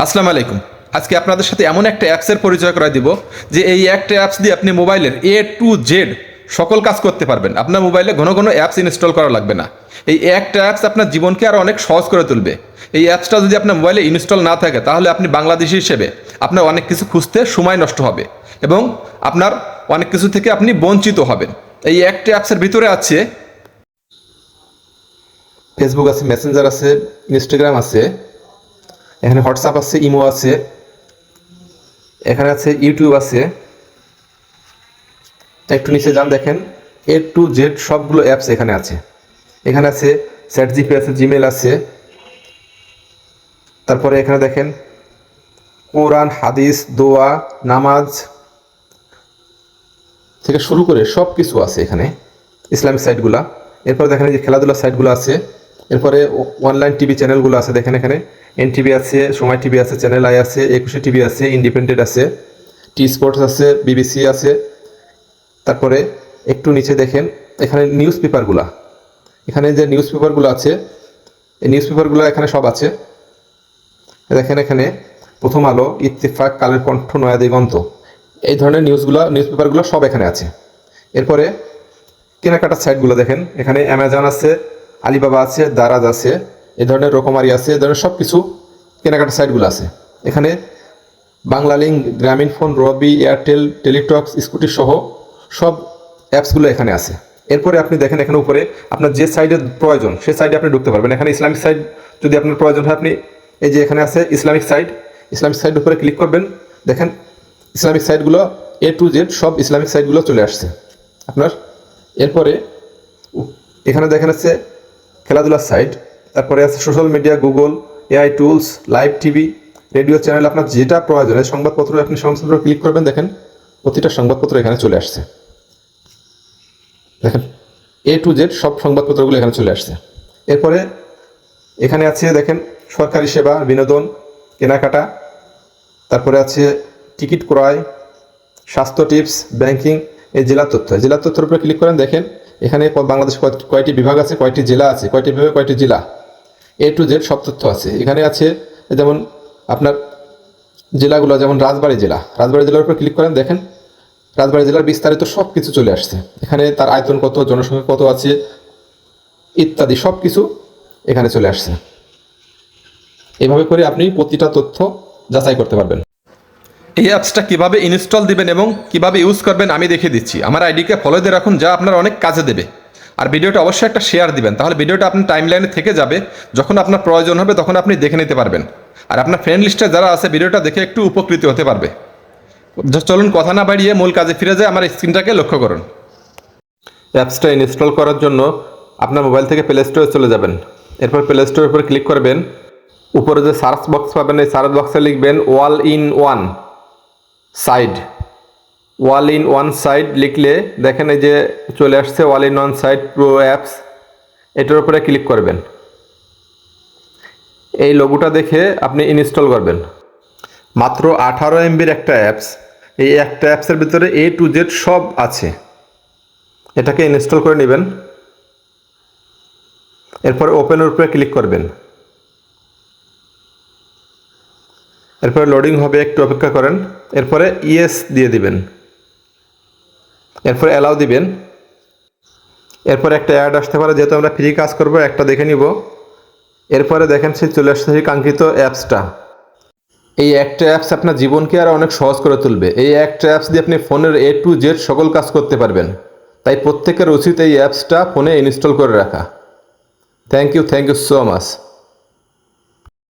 আসসালামু আলাইকুম। আজকে আপনাদের সাথে এমন একটা অ্যাপসের পরিচয় করায় দিব যে এই একটা অ্যাপস দিয়ে আপনি মোবাইলের A to Z সকল কাজ করতে পারবেন। আপনার মোবাইলে ঘন ঘন অ্যাপস ইনস্টল করা লাগবে না। এই একটা অ্যাপস আপনার জীবনকে আরও অনেক সহজ করে তুলবে। এই অ্যাপসটা যদি আপনার মোবাইলে ইনস্টল না থাকে তাহলে আপনি বাংলাদেশি হিসেবে আপনার অনেক কিছু খুঁজতে সময় নষ্ট হবে এবং আপনার অনেক কিছু থেকে আপনি বঞ্চিত হবেন। এই একটা অ্যাপসের ভিতরে আছে ফেসবুক আছে, মেসেঞ্জার আছে, ইনস্টাগ্রাম আছে, এখানে হোয়াটসঅ্যাপ আছে, ইমো আছে, এখানে আছে ইউটিউব আছে। একটু নিচে যান, দেখেন A to Z সবগুলো অ্যাপস এখানে আছে। এখানে আছে চ্যাট জিপি আছে, জিমেল আছে, তারপরে এখানে দেখেন কোরআন, হাদিস, দোয়া, নামাজ থেকে শুরু করে সব কিছু আছে এখানে, ইসলামিক সাইটগুলা। এরপরে দেখেন যে খেলাধুলার সাইটগুলো আছে। এরপরে অনলাইন টিভি চ্যানেলগুলো আছে, দেখেন এখানে NTV আছে, সময় টিভি আছে, চ্যানেল আই আছে, 21 টিভি আছে, ইন্ডিপেন্ডেন্ট আছে, টি স্পোর্টস আছে, BBC আছে। তারপরে একটু নিচে দেখেন এখানে নিউজ পেপারগুলা, এখানে যে নিউজ পেপারগুলো আছে এই নিউজ পেপারগুলো এখানে সব আছে। দেখেন এখানে প্রথম আলো, ইত্তেফাক, কালের কণ্ঠ, নয়া দিগন্ত, এই ধরনের নিউজ পেপারগুলো সব এখানে আছে। এরপরে কেনাকাটার সাইটগুলো দেখেন, এখানে অ্যামাজন আছে, আলিবাবা আছে, দারাজ আছে, এই ধরনের রকমারি আছে, এই ধরনের সব কিছু কেনাকাটার সাইটগুলো আছে। এখানে বাংলালিংক, গ্রামীণ ফোন, রবি, এয়ারটেল, টেলিটক্স, স্কুটি সহ সব অ্যাপসগুলো এখানে আছে। এরপরে আপনি দেখেন এখানে উপরে আপনার যে সাইডের প্রয়োজন সেই সাইডে আপনি ঢুকতে পারবেন। এখানে ইসলামিক সাইট যদি আপনার প্রয়োজন হয়, আপনি এই যে এখানে আছে ইসলামিক সাইট উপরে ক্লিক করবেন। দেখেন ইসলামিক সাইটগুলো A to Z সব ইসলামিক সাইটগুলো চলে আসছে আপনার। এরপরে এখানে দেখেন আছে খেলাধুলার সাইট, তারপরে আছে social media, Google, AI tools, live TV, radio channel, আপনার যেটা প্রয়োজন। সংবাদপত্র, আপনি সংবাদপত্র ক্লিক করবেন, দেখেন প্রতিটা সংবাদপত্র এখানে চলে আসছে। দেখেন A to Z সব সংবাদপত্রগুলো এখানে চলে আসছে। এরপরে এখানে আছে দেখেন সরকারি সেবা, বিনোদন, কেনাকাটা, তারপরে আছে টিকিট ক্রয়, স্বাস্থ্য টিপস, ব্যাংকিং, এই জেলার তথ্যের উপরে ক্লিক করেন, দেখেন এখানে বাংলাদেশে কয়টি বিভাগ আছে, কয়টি জেলা আছে, কয়টি বিভাগ, কয়টি জেলা, A to Z সব তথ্য আছে। এখানে আছে যেমন আপনার জেলাগুলো, যেমন রাজবাড়ী জেলার উপর ক্লিক করেন, দেখেন রাজবাড়ী জেলার বিস্তারিত সব কিছু চলে আসছে। এখানে তার আয়তন কত, জনসংখ্যা কত আছে ইত্যাদি সব কিছু এখানে চলে আসছে। এভাবে করে আপনি প্রতিটা তথ্য যাচাই করতে পারবেন। এই অ্যাপসটা কীভাবে ইনস্টল দিবেন এবং কীভাবে ইউজ করবেন আমি দেখিয়ে দিচ্ছি। আমার আইডিকে ফলো দিয়ে রাখুন, যা আপনার অনেক কাজে দেবে। আর ভিডিওটা অবশ্যই একটা শেয়ার দিবেন, তাহলে ভিডিওটা আপনার টাইমলাইনে থেকে যাবে। যখন আপনার প্রয়োজন হবে তখন আপনি দেখে নিতে পারবেন। আর আপনার ফ্রেন্ড লিস্টে যারা আছে ভিডিওটা দেখে একটু উপকৃত হতে পারবে। চলুন কথা না বাড়িয়ে মূল কাজে ফিরে যায়, আমার স্ক্রিনটাকে লক্ষ্য করুন। অ্যাপসটা ইনস্টল করার জন্য আপনার মোবাইল থেকে প্লে স্টোরে চলে যাবেন। এরপর প্লে স্টোরের উপর ক্লিক করবেন। উপরে যে সার্চ বক্স পাবেন, এই সার্চ বক্সে লিখবেন ওয়াল ইন ওয়ান সাইট লিখলে দেখেন এই যে চলে আসছে wall in one site pro apps. এটার উপরে ক্লিক করবেন। এই লোগোটা দেখে আপনি ইনস্টল করবেন। মাত্র 18 MBর একটা অ্যাপস। এই একটা অ্যাপসের ভিতরে A to Z সব আছে। এটাকে ইনস্টল করে নেবেন। এরপর ওপেনের উপরে ক্লিক করবেন। এরপরে লোডিং হবে, একটু অপেক্ষা করেন। এরপরে ইয়েস দিয়ে দিবেন। এরপরে অ্যালাউ দিবেন। এরপরে একটা অ্যাড আসতে পারে, যেহেতু আমরা ফ্রি কাজ করব একটা দেখে নিব। এরপরে দেখেন সে চলে আসছে সেই কাঙ্ক্ষিত অ্যাপসটা। এই একটা অ্যাপস আপনার জীবনকে আরও অনেক সহজ করে তুলবে। এই একটা অ্যাপস দিয়ে আপনি ফোনের A to Z সকল কাজ করতে পারবেন। তাই প্রত্যেকের উচিত এই অ্যাপসটা ফোনে ইনস্টল করে রাখা। Thank you so much.